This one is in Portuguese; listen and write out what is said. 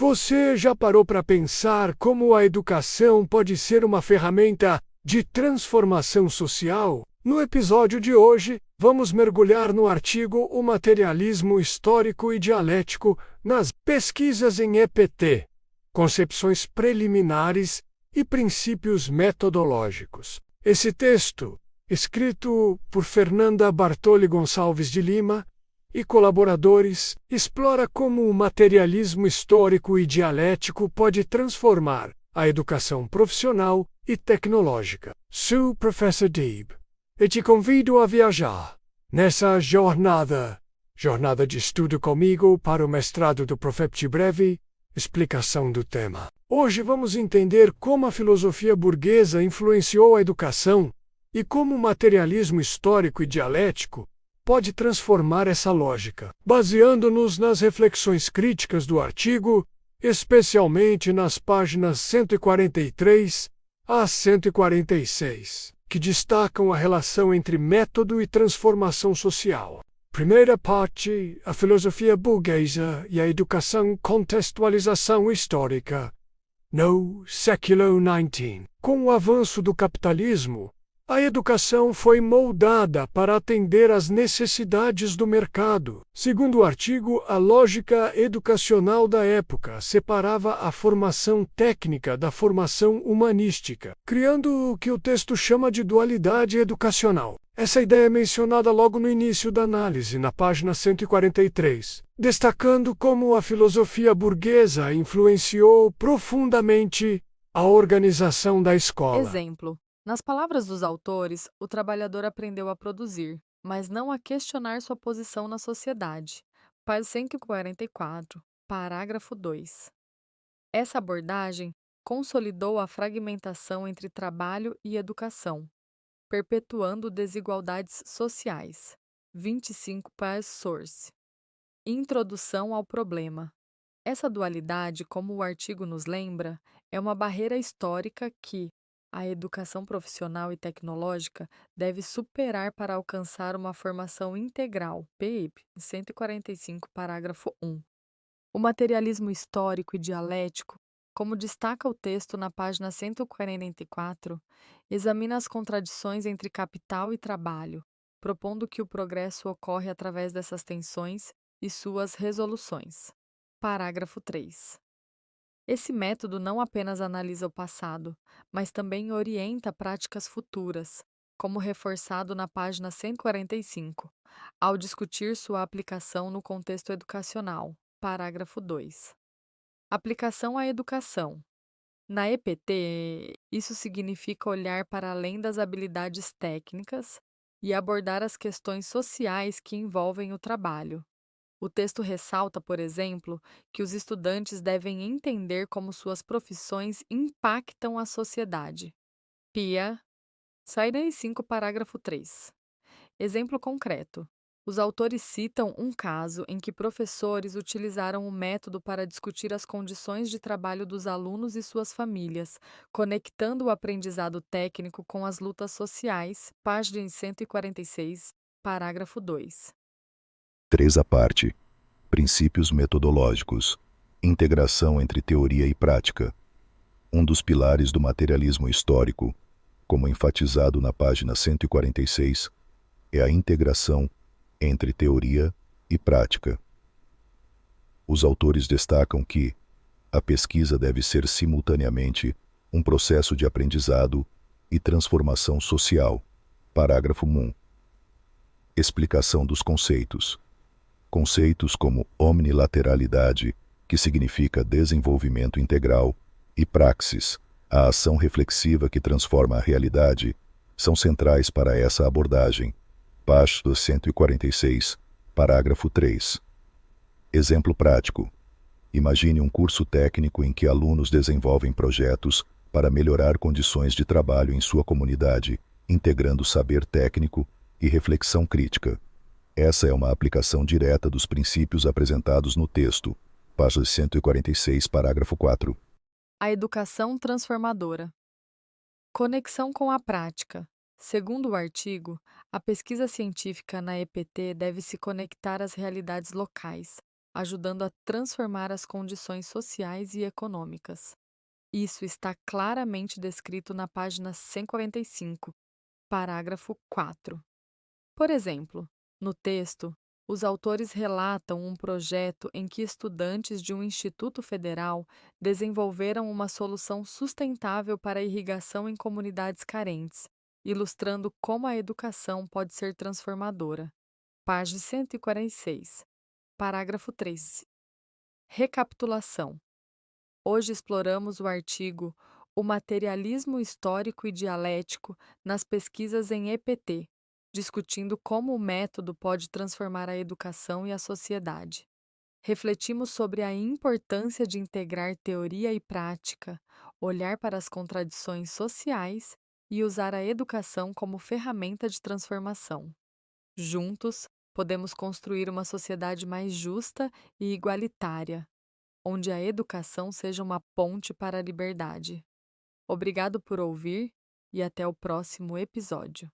Você já parou para pensar como a educação pode ser uma ferramenta de transformação social? No episódio de hoje, vamos mergulhar no artigo O Materialismo Histórico e Dialético nas Pesquisas em EPT, Concepções Preliminares e Princípios Metodológicos. Esse texto, escrito por Fernanda Bartoli Gonçalves de Lima e colaboradores, explora como o materialismo histórico e dialético pode transformar a educação profissional e tecnológica. Sou Professor Deeb e te convido a viajar nessa jornada de estudo comigo para o mestrado do Profept Breve, explicação do tema. Hoje vamos entender como a filosofia burguesa influenciou a educação e como o materialismo histórico e dialético pode transformar essa lógica, baseando-nos nas reflexões críticas do artigo, especialmente nas páginas 143 a 146, que destacam a relação entre método e transformação social. Primeira parte, a filosofia burguesa e a educação contextualização histórica. No século XIX, com o avanço do capitalismo, a educação foi moldada para atender às necessidades do mercado. Segundo o artigo, a lógica educacional da época separava a formação técnica da formação humanística, criando o que o texto chama de dualidade educacional. Essa ideia é mencionada logo no início da análise, na página 143, destacando como a filosofia burguesa influenciou profundamente a organização da escola. Exemplo. Nas palavras dos autores, o trabalhador aprendeu a produzir, mas não a questionar sua posição na sociedade. Página 144, parágrafo 2. Essa abordagem consolidou a fragmentação entre trabalho e educação, perpetuando desigualdades sociais. 25 Paz Source. Introdução ao problema. Essa dualidade, como o artigo nos lembra, é uma barreira histórica que a educação profissional e tecnológica deve superar para alcançar uma formação integral. PIB 145, parágrafo 1. O materialismo histórico e dialético, como destaca o texto na página 144, examina as contradições entre capital e trabalho, propondo que o progresso ocorre através dessas tensões e suas resoluções. Parágrafo 3. Esse método não apenas analisa o passado, mas também orienta práticas futuras, como reforçado na página 145, ao discutir sua aplicação no contexto educacional. Parágrafo 2. Aplicação à educação. Na EPT, isso significa olhar para além das habilidades técnicas e abordar as questões sociais que envolvem o trabalho. O texto ressalta, por exemplo, que os estudantes devem entender como suas profissões impactam a sociedade. Pia, Saída 5, parágrafo 3. Exemplo concreto. Os autores citam um caso em que professores utilizaram o método para discutir as condições de trabalho dos alunos e suas famílias, conectando o aprendizado técnico com as lutas sociais. Página 146, parágrafo 2. 3 à parte. Princípios metodológicos. Integração entre teoria e prática. Um dos pilares do materialismo histórico, como enfatizado na página 146, é a integração entre teoria e prática. Os autores destacam que a pesquisa deve ser simultaneamente um processo de aprendizado e transformação social. Parágrafo 1. Explicação dos conceitos. Conceitos como omnilateralidade, que significa desenvolvimento integral, e praxis, a ação reflexiva que transforma a realidade, são centrais para essa abordagem. Página 146, parágrafo 3. Exemplo prático. Imagine um curso técnico em que alunos desenvolvem projetos para melhorar condições de trabalho em sua comunidade, integrando saber técnico e reflexão crítica. Essa é uma aplicação direta dos princípios apresentados no texto. Página 146, parágrafo 4. A educação transformadora. Conexão com a prática. Segundo o artigo, a pesquisa científica na EPT deve se conectar às realidades locais, ajudando a transformar as condições sociais e econômicas. Isso está claramente descrito na página 145, parágrafo 4. Por exemplo, no texto, os autores relatam um projeto em que estudantes de um instituto federal desenvolveram uma solução sustentável para a irrigação em comunidades carentes, ilustrando como a educação pode ser transformadora. Página 146, parágrafo 3. Recapitulação. Hoje exploramos o artigo O Materialismo Histórico e Dialético nas Pesquisas em EPT, discutindo como o método pode transformar a educação e a sociedade. Refletimos sobre a importância de integrar teoria e prática, olhar para as contradições sociais e usar a educação como ferramenta de transformação. Juntos, podemos construir uma sociedade mais justa e igualitária, onde a educação seja uma ponte para a liberdade. Obrigado por ouvir e até o próximo episódio.